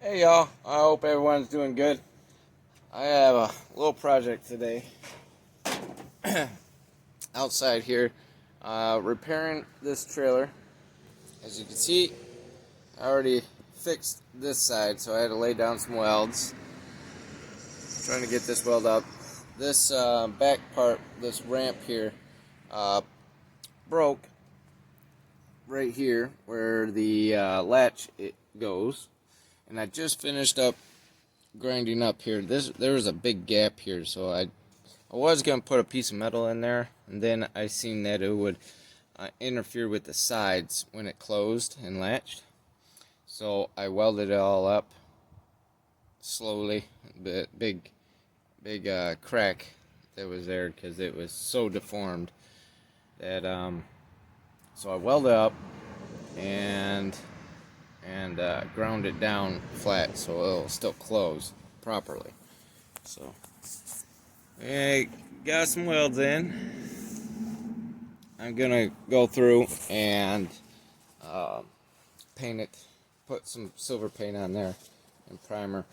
Hey y'all, I hope everyone's doing good. I have a little project today outside here, repairing this trailer. As you can see, I already fixed this side, so I had to lay down some welds. Trying to get this weld up. This back part, this ramp here, broke right here where the latch goes. And I just finished up grinding up here. There was a big gap here, so I was gonna put a piece of metal in there, and then I seen that it would interfere with the sides when it closed and latched. So I welded it all up slowly. Big crack that was there because it was so deformed that so I welded up and ground it down flat so it'll still close properly. So I got some welds in. I'm gonna go through and paint it, put some silver paint on there and primer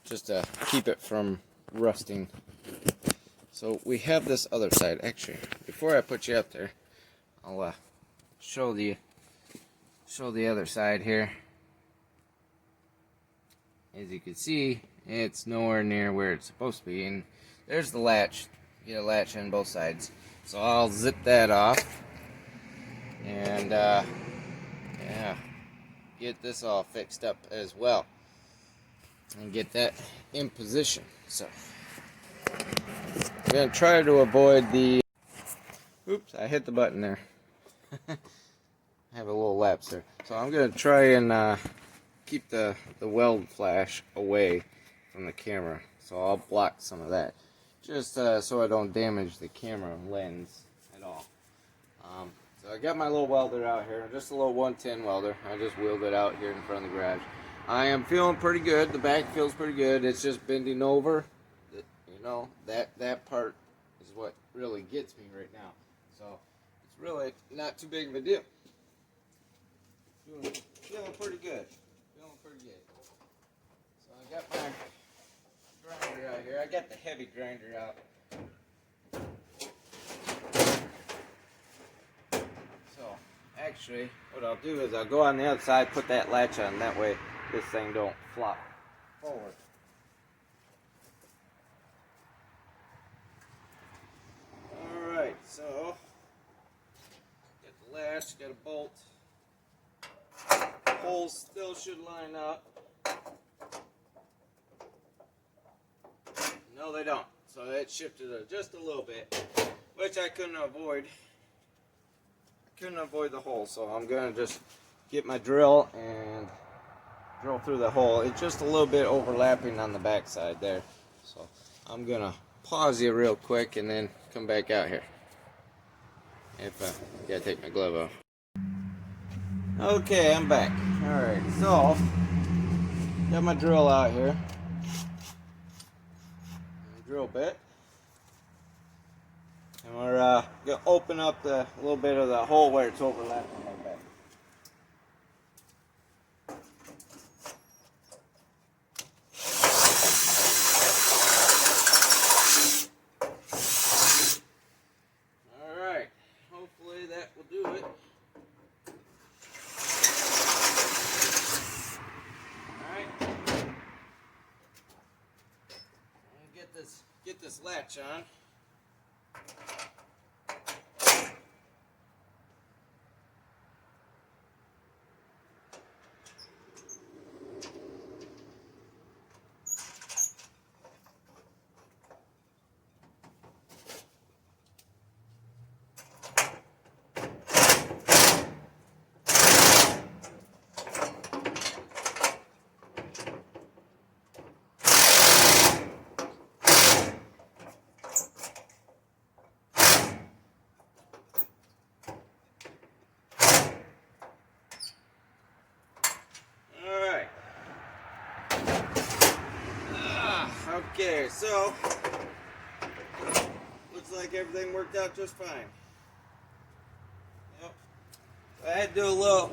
just to keep it from rusting. So we have this other side. Actually, before I put you up there, I'll show the other side here. As you can see, it's nowhere near where it's supposed to be, and there's the latch. You get a latch on both sides. So I'll zip that off and yeah, get this all fixed up as well and get that in position. So I'm gonna try to avoid the oops, I hit the button there. I have a little lapse there. So I'm gonna try and keep the weld flash away from the camera, so I'll block some of that, just so I don't damage the camera lens at all. So I got my little welder out here, just a little 110 welder. I just wheeled it out here in front of the garage. I am feeling pretty good. The back feels pretty good. It's just bending over. You know, that part is what really gets me right now. So it's really not too big of a deal. Feeling pretty good. Pretty good. So I got my grinder out here. I got the heavy grinder out. So actually, what I'll do is I'll go on the other side, put that latch on. That way, this thing don't flop forward. All right. So got the latch, got a bolt. Holes still should line up. No, they don't. So it shifted just a little bit, which I couldn't avoid. I couldn't avoid the hole, so I'm gonna just get my drill and drill through the hole. It's just a little bit overlapping on the back side there. So I'm gonna pause you real quick and then come back out here. If I gotta take my glove off. Okay, I'm back. Alright, so got my drill out here. Drill bit. And we're gonna open up a little bit of the hole where it's overlapping like that. Alright, hopefully that will do it. Get this latch on. Okay, so looks like everything worked out just fine. Yep. I had to do a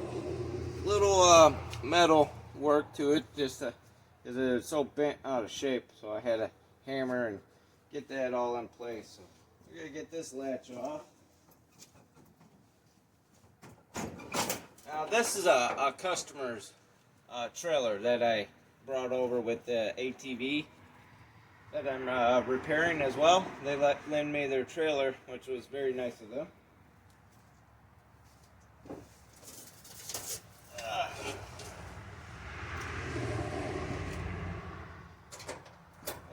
little metal work to it just to because it was so bent out of shape. So I had to hammer and get that all in place. So we're gonna get this latch off. Now this is a customer's trailer that I brought over with the ATV that I'm repairing as well. They lend me their trailer, which was very nice of them.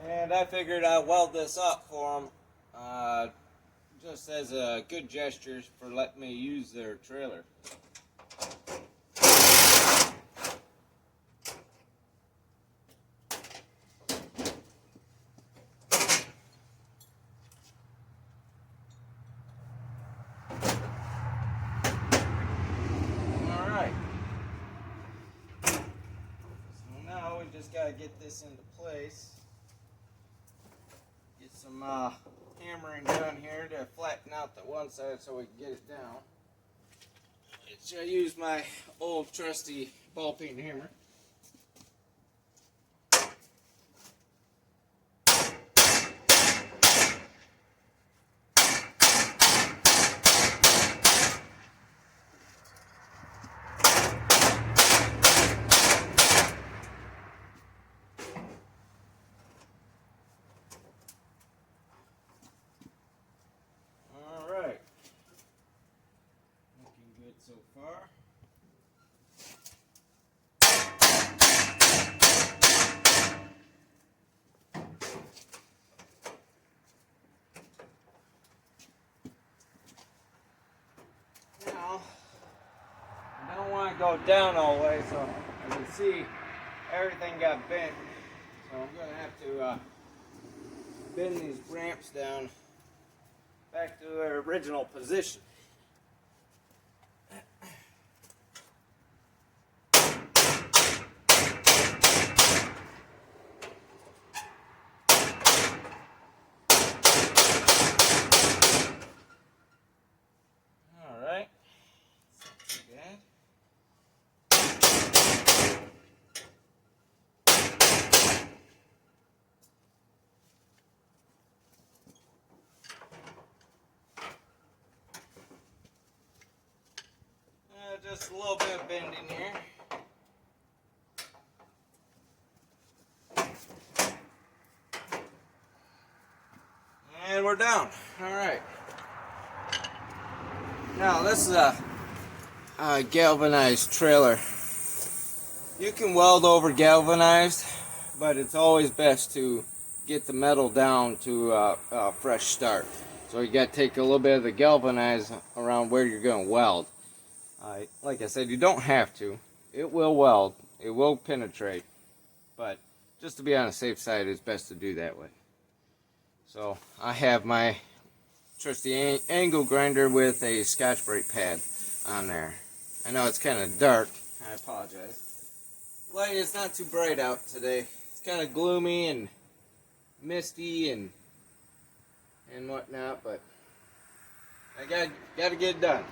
And I figured I'd weld this up for them, just as a good gesture for letting me use their trailer. Alright. So now we just gotta get this into place. Get some hammering done here to flatten out the one side so we can get it down. I use my old trusty ball peen hammer. Alright. Looking good so far. Now, I don't want to go down all the way, so as you can see, everything got bent. So I'm going to have to bend these ramps down back to their original position. Alright, not too bad. Just a little bit of bending here. And we're down. Alright. Now this is a galvanized trailer. You can weld over galvanized, but it's always best to get the metal down to a fresh start. So you got to take a little bit of the galvanized around where you're going to weld. Like I said, you don't have to. It will weld. It will penetrate. But just to be on the safe side, it's best to do that way. So I have my trusty angle grinder with a Scotch Brite pad on there. I know it's kind of dark. I apologize. Light is not too bright out today. It's kind of gloomy and misty and whatnot, but I got to get it done.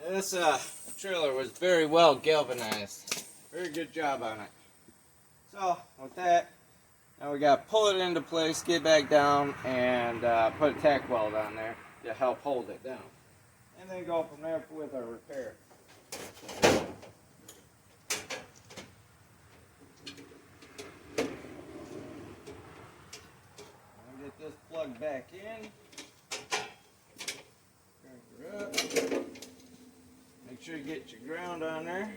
This trailer was very well galvanized. Very good job on it. So with that, now we got to pull it into place, get back down, and put a tack weld on there to help hold it down. And then go from there with our repair. I'll get this plugged back in. Crank her up. Make sure you get your ground on there.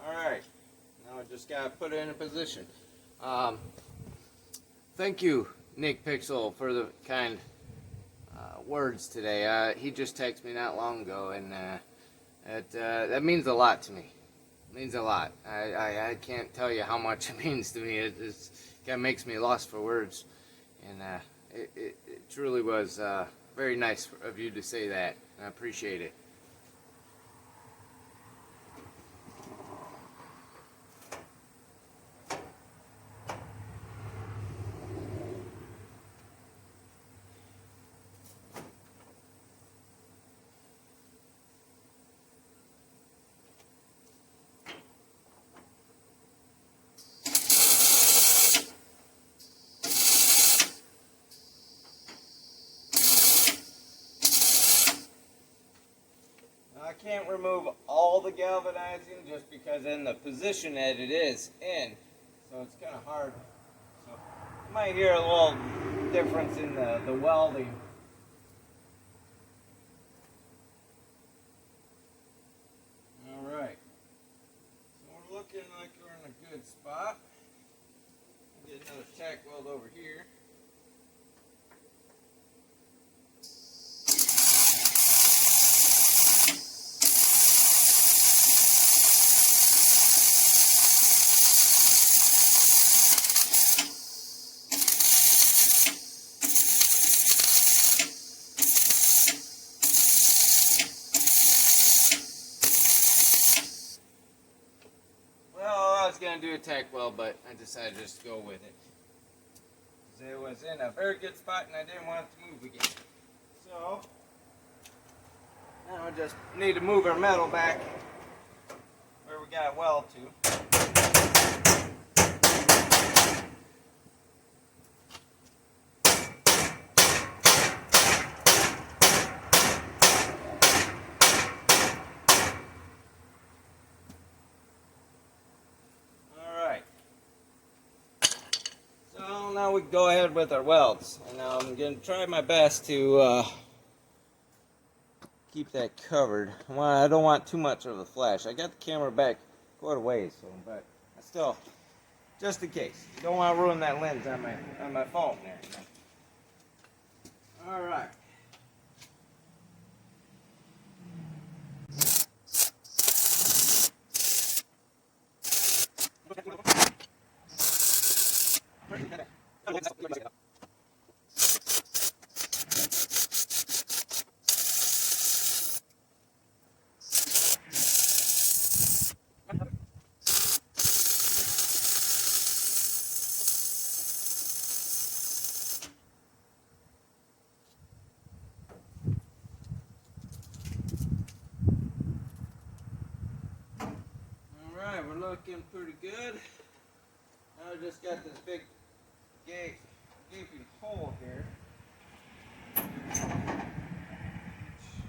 Alright, now I just got to put it in a position. Thank you, Nick Pixel, for the kind words today. He just texted me not long ago, and that means a lot to me. It means a lot. I can't tell you how much it means to me. It kind of makes me lost for words, and it truly was very nice of you to say that. I appreciate it. I can't remove all the galvanizing just because in the position that it is in, so it's kind of hard. So you might hear a little difference in the welding. Alright, so we're looking like we're in a good spot. Get another tack weld over here. I was going to do a tack weld, but I decided just to go with it. Because it was in a very good spot and I didn't want it to move again. So, now we just need to move our metal back where we got weld to. Now we can go ahead with our welds, and I'm going to try my best to keep that covered. I don't want too much of the flash. I got the camera back quite a ways, so, but I still, just in case, don't want to ruin that lens on my phone there. All right. Alright, we're looking pretty good. Now we just got this big gaping hole here.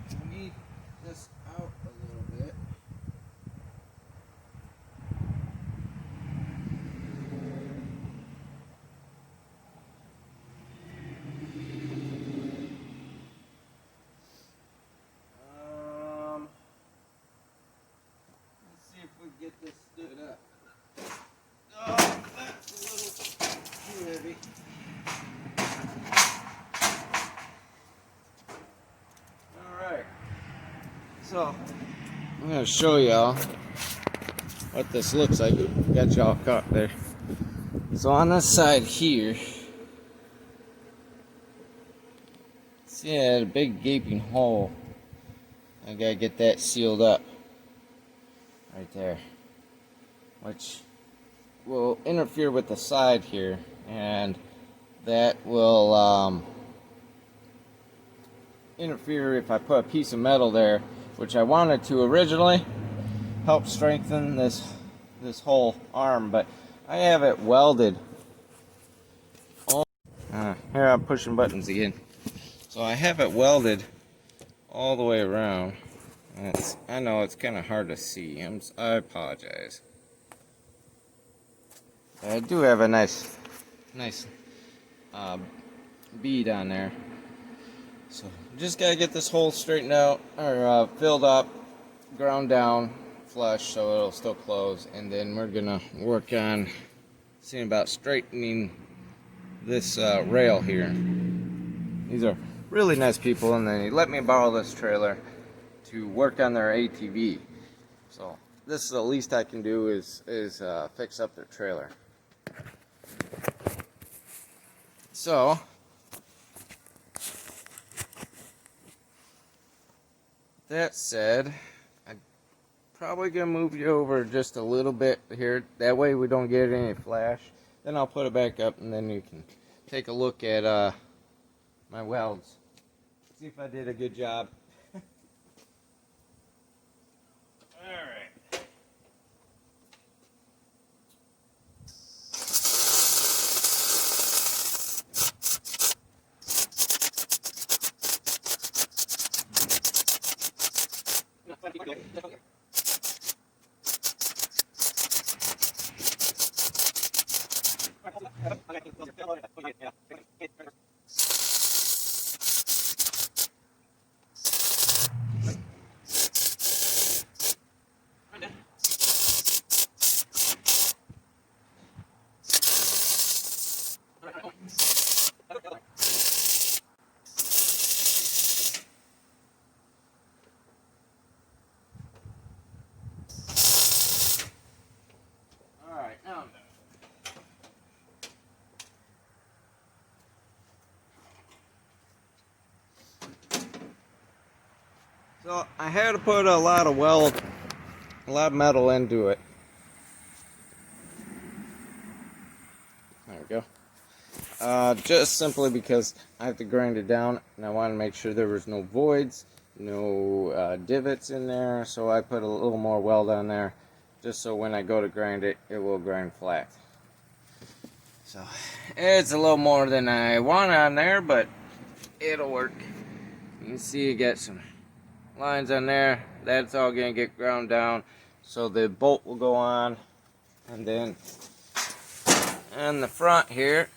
We need this out a little bit. Let's see if we can get this stood up. Oh, that's a little too heavy. Alright, so I'm going to show y'all what this looks like. Got y'all caught there. So on this side here, see, I had a big gaping hole. I gotta get that sealed up right there, which will interfere with the side here, and that will interfere if I put a piece of metal there, which I wanted to originally, help strengthen this whole arm, but I have it welded. Here I'm pushing buttons again. So I have it welded all the way around. I know it's kind of hard to see. I apologize. I do have a nice bead on there. So just gotta get this hole straightened out, or filled up, ground down, flush, so it'll still close, and then we're gonna work on seeing about straightening this rail here. These are really nice people, and they let me borrow this trailer to work on their ATV. So this is the least I can do is fix up their trailer. So that said, I'm probably gonna move you over just a little bit here. That way we don't get any flash. Then I'll put it back up, and then you can take a look at my welds. See if I did a good job. Alright. Alright, now I'm done. So I had to put a lot of metal into it. There we go. Just simply because I have to grind it down, and I want to make sure there was no voids, no divots in there, so I put a little more weld on there, just so when I go to grind it, it will grind flat. So it's a little more than I want on there, but it'll work. You can see you get some lines on there. That's all gonna get ground down, so the bolt will go on. And then on the front here,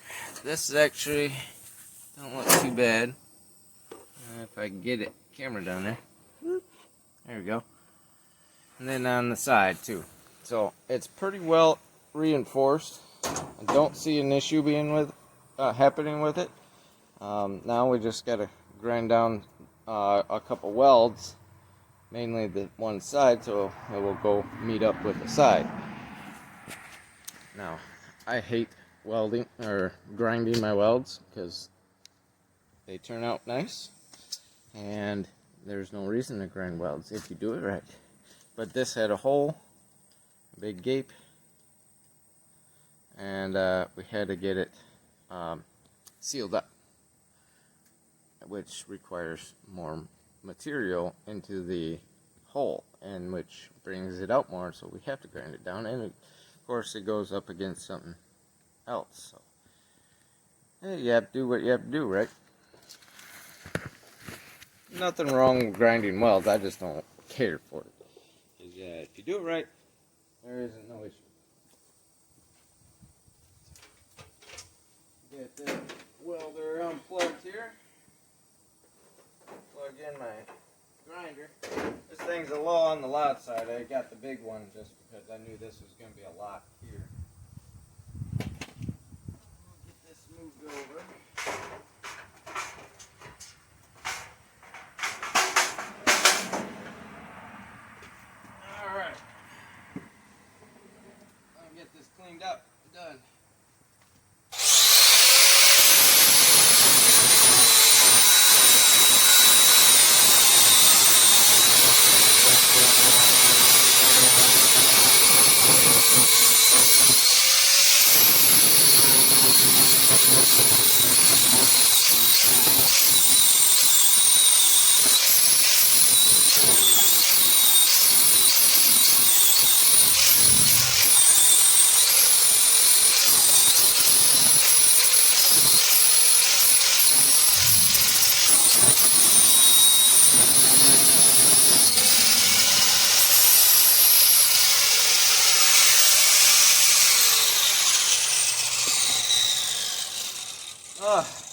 this is actually don't look too bad. If I can get it camera down there. There we go. And then on the side too. So it's pretty well reinforced. I don't see an issue happening with it. Now we just gotta grind down a couple welds, mainly the one side, so it will go meet up with the side. Now, I hate welding or grinding my welds because they turn out nice, and there's no reason to grind welds if you do it right. But this had a hole, a big gape, and we had to get it sealed up, which requires more material into the hole, and which brings it out more, so we have to grind it down, and of course it goes up against something else, so hey, you have to do what you have to do, right? Nothing wrong with grinding welds, I just don't care for it, because if you do it right, there isn't no issue. Get the welder unplugged here. Plug in my grinder. This thing's a little on the loud side. I got the big one just because I knew this was going to be a lot here. Get this moved over. Alright. I'll get this cleaned up. Done.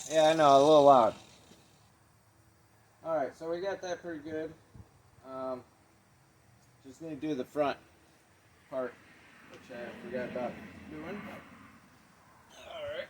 Yeah, I know, a little loud. Alright, so we got that pretty good. Just need to do the front part, which I forgot about doing. Alright.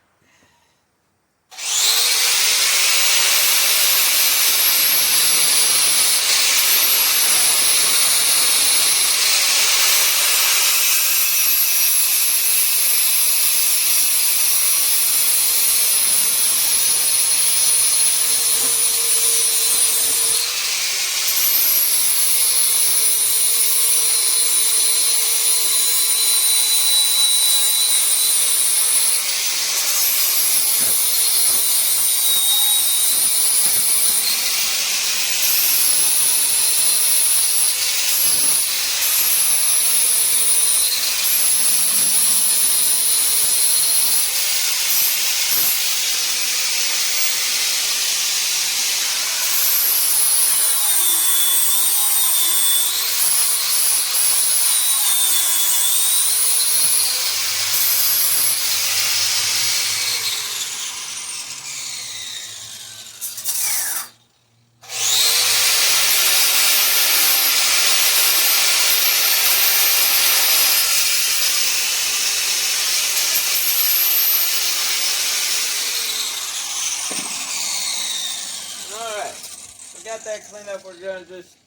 Got that cleaned up. We're going to just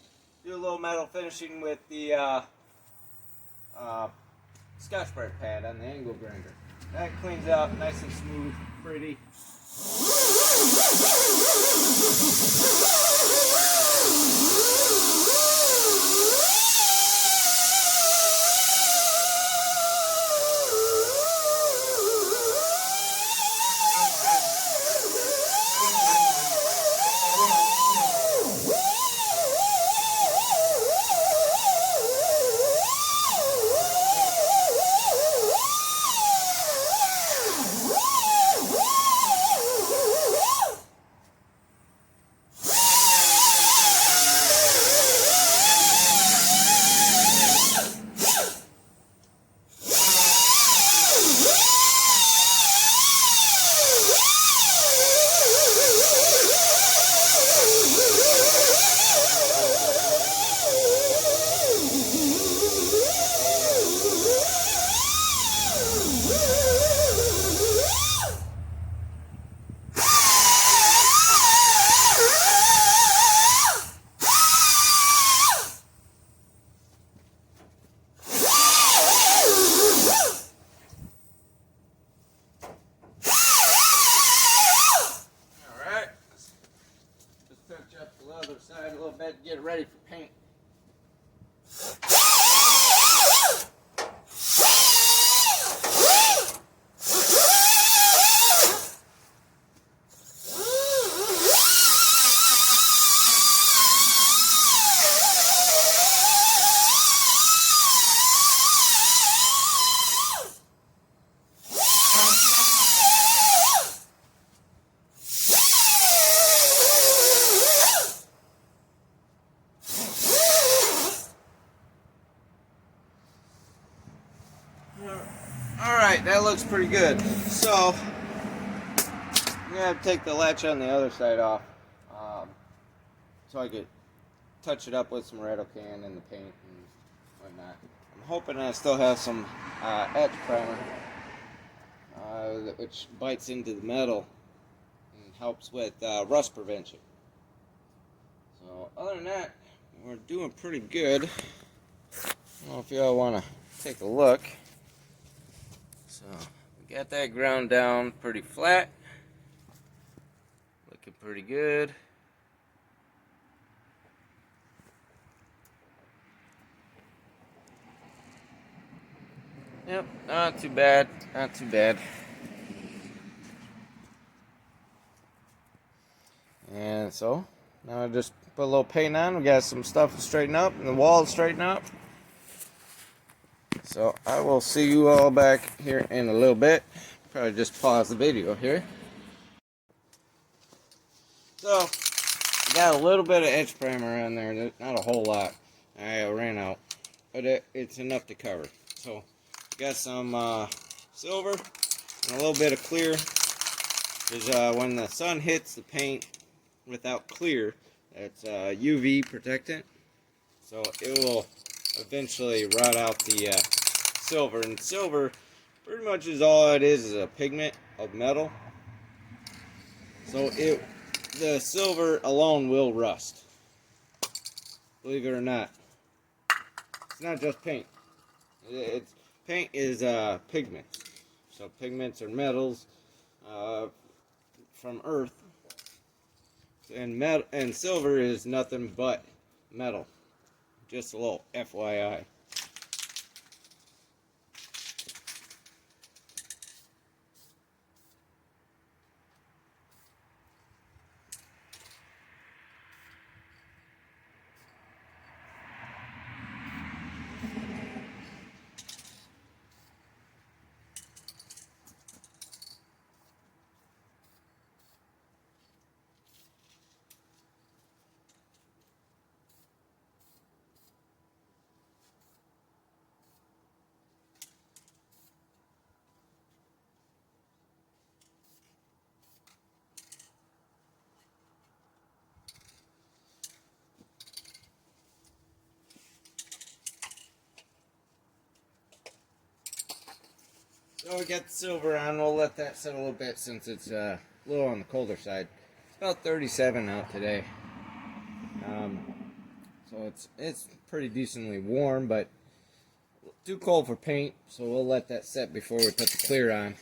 do a little metal finishing with the Scotch-Brite pad on the angle grinder. That cleans out nice and smooth, pretty. Side a little bit, get it ready for paint. Alright, that looks pretty good. So, I'm going to have to take the latch on the other side off so I could touch it up with some rattle can and the paint and whatnot. I'm hoping I still have some etch primer which bites into the metal and helps with rust prevention. So, other than that, we're doing pretty good. I don't know if y'all want to take a look. So, we got that ground down pretty flat. Looking pretty good. Yep, not too bad, not too bad. And so, now I just put a little paint on. We got some stuff to straighten up and the wall to straighten up. So I will see you all back here in a little bit. Probably just pause the video here. So, I got a little bit of etch primer on there, not a whole lot. I ran out, but it's enough to cover. So, got some silver and a little bit of clear. is when the sun hits the paint without clear, it's UV protectant, so it will eventually rot out the silver. And silver pretty much is all it is a pigment of metal. So the silver alone will rust. Believe it or not. It's not just paint. Paint is pigments. So pigments are metals from Earth, and silver is nothing but metal. Just a little FYI. So we got the silver on. We'll let that sit a little bit since it's a little on the colder side. It's about 37 out today. So it's pretty decently warm, but too cold for paint. So we'll let that set before we put the clear on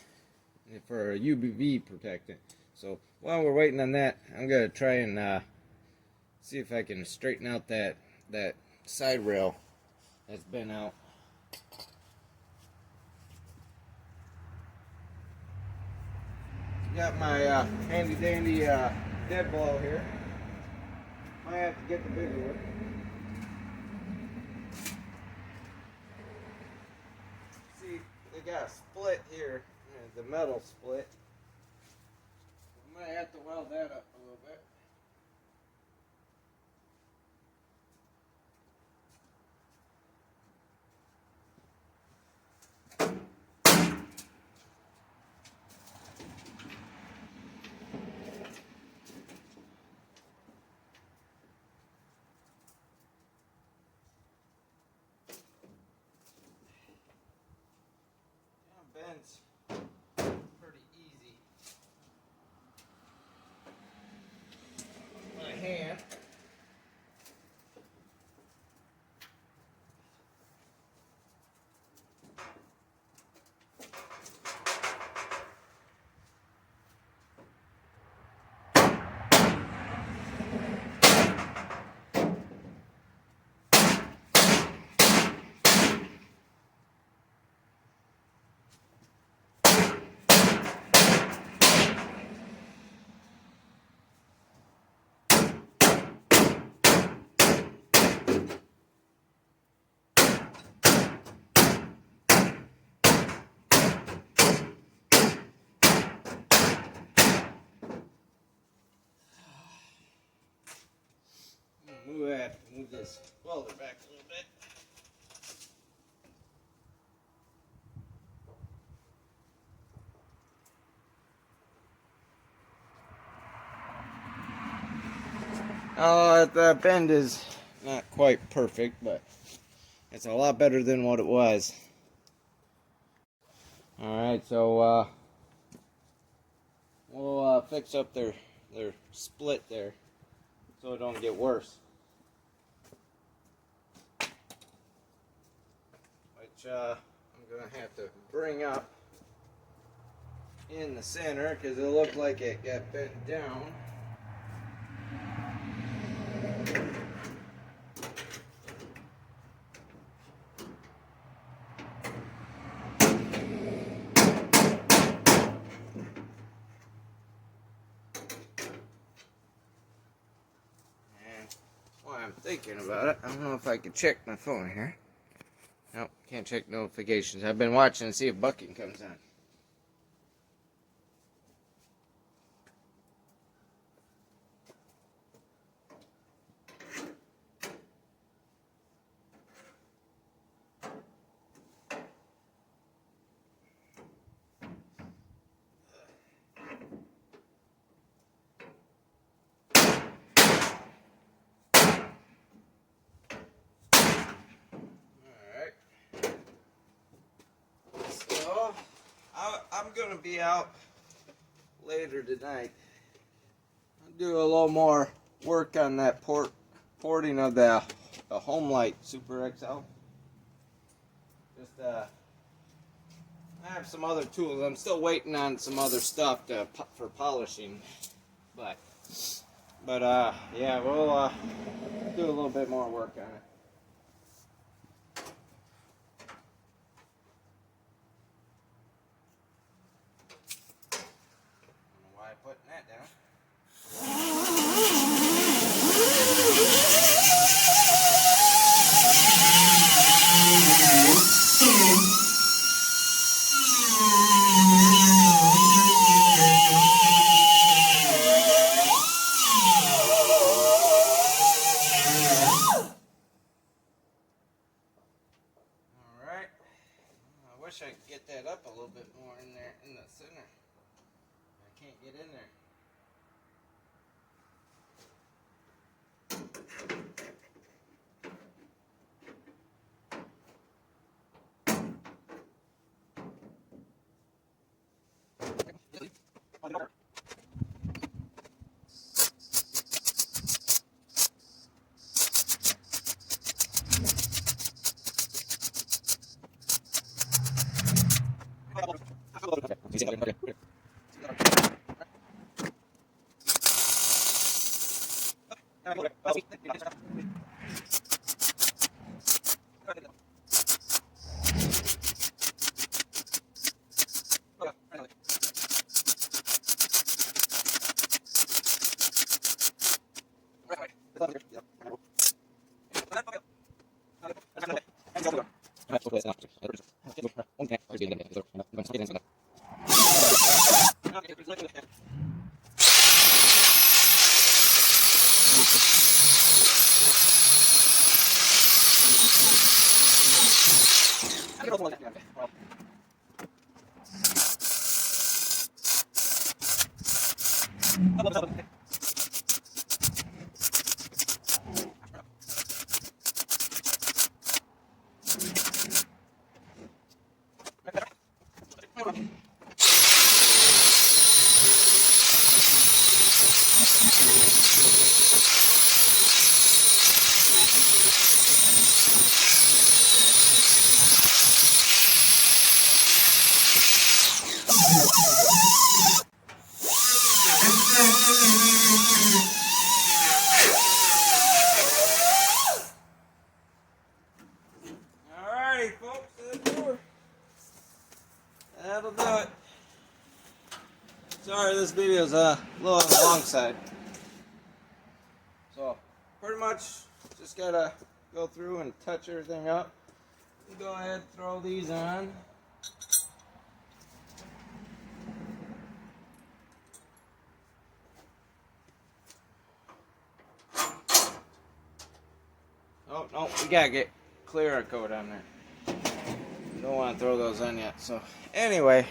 for a UV protectant. So while we're waiting on that, I'm gonna try and see if I can straighten out that side rail that's been out. Got my handy dandy dead blow here. Might have to get the bigger one. See, they got a split here, the metal split. I might have to weld that up a little bit. Bends pretty easy. My hand. Move this welder back a little bit. The bend is not quite perfect, but it's a lot better than what it was. Alright, so we'll fix up their split there so it don't get worse. Which I'm going to have to bring up in the center because it looked like it got bent down. And while I'm thinking about it, I don't know if I can check my phone here. Nope, can't check notifications. I've been watching to see if bucking comes on. gonna be out later tonight. I'll do a little more work on that porting of the Home Light Super XL. Just I have some other tools. I'm still waiting on some other stuff for polishing, but yeah, we'll do a little bit more work on it. I don't know why I'm putting that down. I wish I could get that up a little bit more in there in the center. I can't get in there. Alrighty, folks, to the door. That'll do it. Sorry, this video's a little on the long side. So, pretty much just gotta go through and touch everything up. Go ahead, throw these on. Oh, no, we gotta get clear coat on there. Don't want to throw those on yet. So, anyway,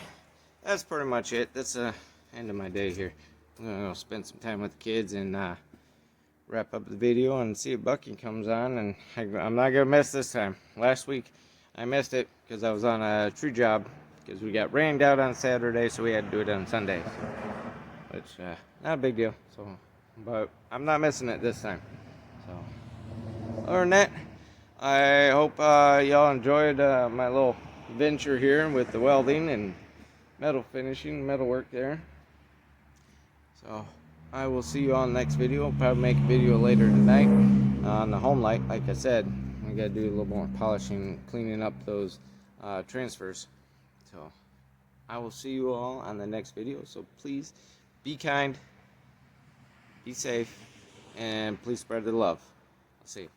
that's pretty much it. That's the end of my day here. I'm gonna go spend some time with the kids and wrap up the video and see if Bucky comes on. And I'm not gonna miss this time. Last week I missed it because I was on a tree job because we got rained out on Saturday, so we had to do it on Sunday. Which not a big deal. So, but I'm not missing it this time. So, other than that, I hope y'all enjoyed my little venture here with the welding and metal finishing, metal work there. So I will see you on the next video. I'll probably make a video later tonight on the Home Light. Like I said, we got to do a little more polishing, cleaning up those transfers. So I will see you all on the next video. So please be kind, be safe, and please spread the love. I'll see you.